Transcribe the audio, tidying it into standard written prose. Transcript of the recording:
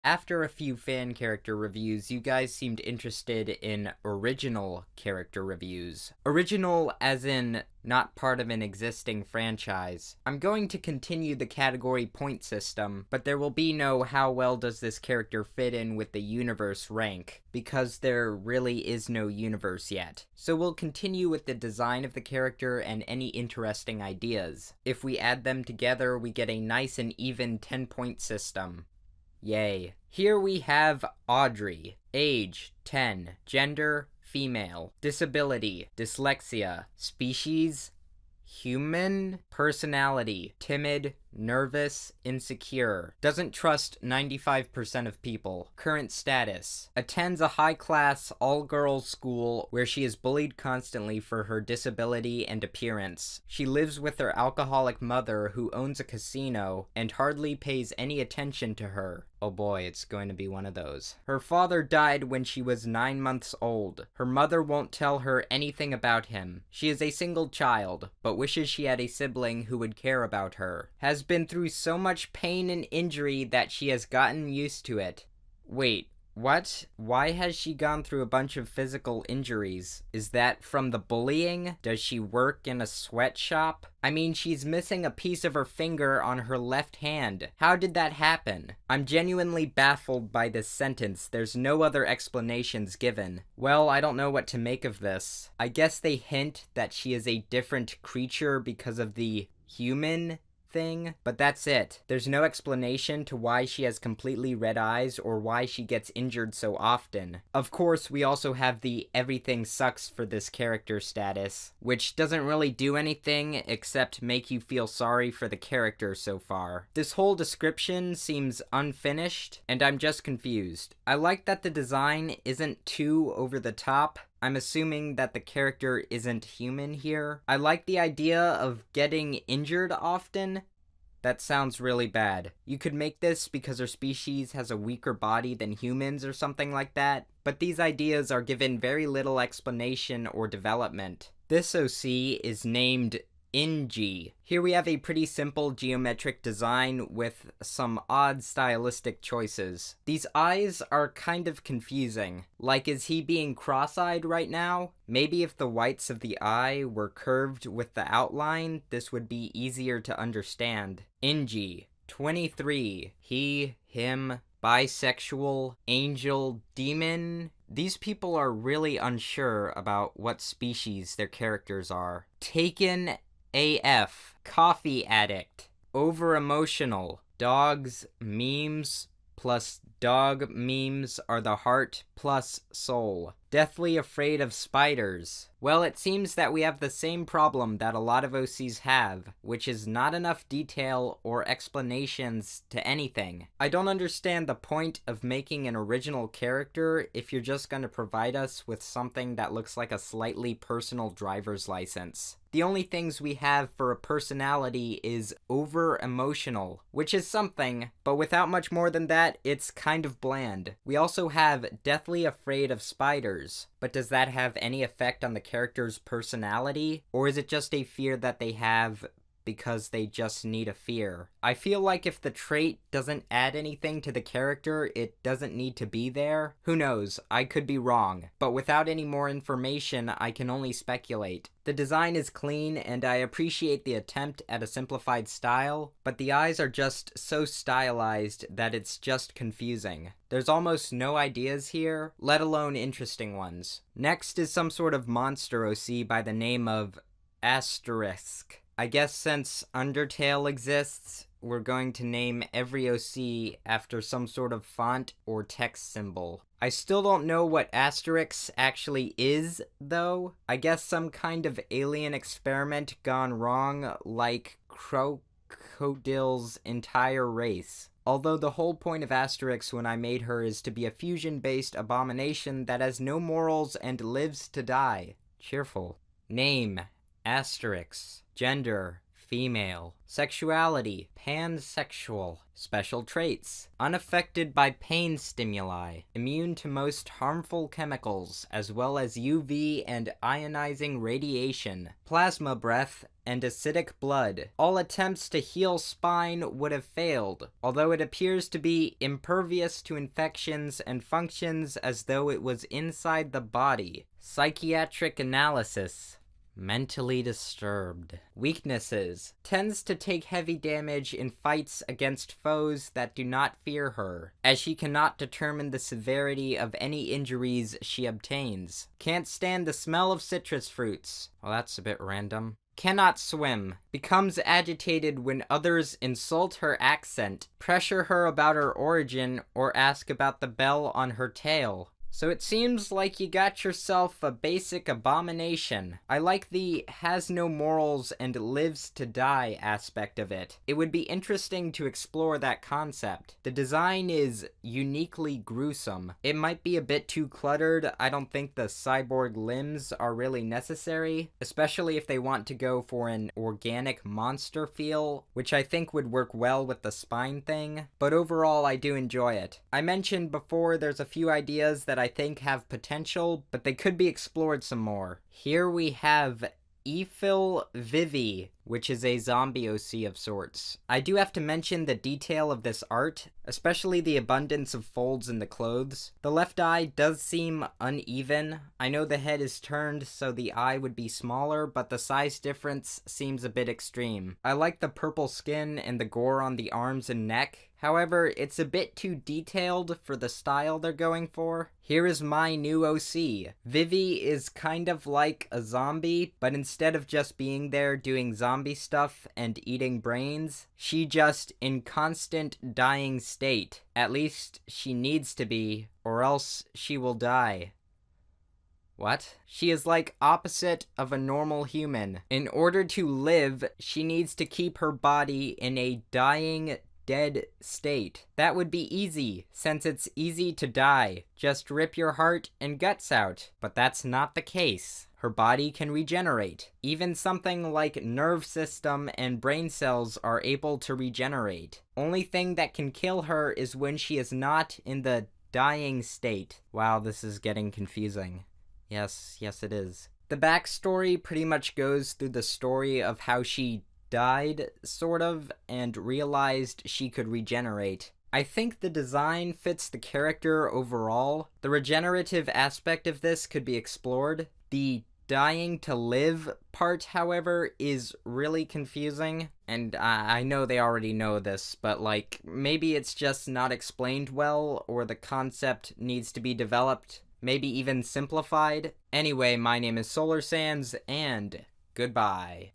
After a few fan character reviews, you guys seemed interested in original character reviews. Original as in not part of an existing franchise. I'm going to continue the category point system, but there will be no how well does this character fit in with the universe rank, because there really is no universe yet. So we'll continue with the design of the character and any interesting ideas. If we add them together, we get a nice and even 10-point system. Yay. Here we have Audrey. Age, 10. Gender, female. Disability, dyslexia. Species, human. Personality, timid, nervous, insecure. Doesn't trust 95% of people. Current status. Attends a high-class, all-girls school where she is bullied constantly for her disability and appearance. She lives with her alcoholic mother who owns a casino and hardly pays any attention to her. Oh boy, it's going to be one of those. Her father died when she was 9 months old. Her mother won't tell her anything about him. She is a single child, but wishes she had a sibling who would care about her. Has been through so much pain and injury that she has gotten used to it. Wait, what? Why has she gone through a bunch of physical injuries? Is that from the bullying? Does she work in a sweatshop? I mean, she's missing a piece of her finger on her left hand. How did that happen? I'm genuinely baffled by this sentence. There's no other explanations given. Well, I don't know what to make of this. I guess they hint that she is a different creature because of the human thing, but that's it. There's no explanation to why she has completely red eyes or why she gets injured so often. Of course, we also have the everything sucks for this character status, which doesn't really do anything except make you feel sorry for the character so far. This whole description seems unfinished, and I'm just confused. I like that the design isn't too over the top. I'm assuming that the character isn't human here. I like the idea of getting injured often. That sounds really bad. You could make this because her species has a weaker body than humans or something like that, but these ideas are given very little explanation or development. This OC is named Inji. Here we have a pretty simple geometric design with some odd stylistic choices. These eyes are kind of confusing. Like, is he being cross-eyed right now? Maybe if the whites of the eye were curved with the outline, this would be easier to understand. Inji, 23. He, him, bisexual, angel, demon. These people are really unsure about what species their characters are. Taken AF, coffee addict, over emotional, dogs, memes, plus dog memes are the heart plus soul. Deathly afraid of spiders. Well, it seems that we have the same problem that a lot of OCs have, which is not enough detail or explanations to anything. I don't understand the point of making an original character if you're just going to provide us with something that looks like a slightly personal driver's license. The only things we have for a personality is over-emotional, which is something, but without much more than that, it's kind of bland. We also have deathly afraid of spiders, but does that have any effect on the character's personality? Or is it just a fear that they have because they just need a fear? I feel like if the trait doesn't add anything to the character, it doesn't need to be there. Who knows? I could be wrong. But without any more information, I can only speculate. The design is clean, and I appreciate the attempt at a simplified style, but the eyes are just so stylized that it's just confusing. There's almost no ideas here, let alone interesting ones. Next is some sort of monster OC by the name of Asterix. I guess since Undertale exists, we're going to name every OC after some sort of font or text symbol. I still don't know what Asterix actually is, though. I guess some kind of alien experiment gone wrong, like Crocodile's entire race. Although the whole point of Asterix when I made her is to be a fusion-based abomination that has no morals and lives to die. Cheerful. Name, Asterix. Gender, female. Sexuality, pansexual. Special traits, unaffected by pain stimuli, immune to most harmful chemicals, as well as UV and ionizing radiation, plasma breath, and acidic blood. All attempts to heal spine would have failed, although it appears to be impervious to infections and functions as though it was inside the body. Psychiatric analysis. Mentally disturbed. Weaknesses. Tends to take heavy damage in fights against foes that do not fear her, as she cannot determine the severity of any injuries she obtains. Can't stand the smell of citrus fruits. Well, that's a bit random. Cannot swim. Becomes agitated when others insult her accent, pressure her about her origin, or ask about the bell on her tail. So it seems like you got yourself a basic abomination. I like the has no morals and lives to die aspect of it. It would be interesting to explore that concept. The design is uniquely gruesome. It might be a bit too cluttered. I don't think the cyborg limbs are really necessary, especially if they want to go for an organic monster feel, which I think would work well with the spine thing. But overall, I do enjoy it. I mentioned before there's a few ideas that I think have potential, but they could be explored some more. Here we have Efulvivvy, which is a zombie OC of sorts. I do have to mention the detail of this art, especially the abundance of folds in the clothes. The left eye does seem uneven. I know the head is turned so the eye would be smaller, but the size difference seems a bit extreme. I like the purple skin and the gore on the arms and neck. However, it's a bit too detailed for the style they're going for. Here is my new OC. Vivi is kind of like a zombie, but instead of just being there doing zombie stuff and eating brains, she just in constant dying state. At least she needs to be, or else she will die. What? She is like opposite of a normal human. In order to live, she needs to keep her body in a dying, dead state. That would be easy, since it's easy to die. Just rip your heart and guts out. But that's not the case. Her body can regenerate. Even something like nerve system and brain cells are able to regenerate. Only thing that can kill her is when she is not in the dying state. Wow, this is getting confusing. Yes, it is. The backstory pretty much goes through the story of how she died, sort of, and realized she could regenerate. I think the design fits the character overall. The regenerative aspect of this could be explored. The dying to live part, however, is really confusing. And I know they already know this, but like, maybe it's just not explained well, or the concept needs to be developed, maybe even simplified. Anyway, my name is Solar Sands, and goodbye.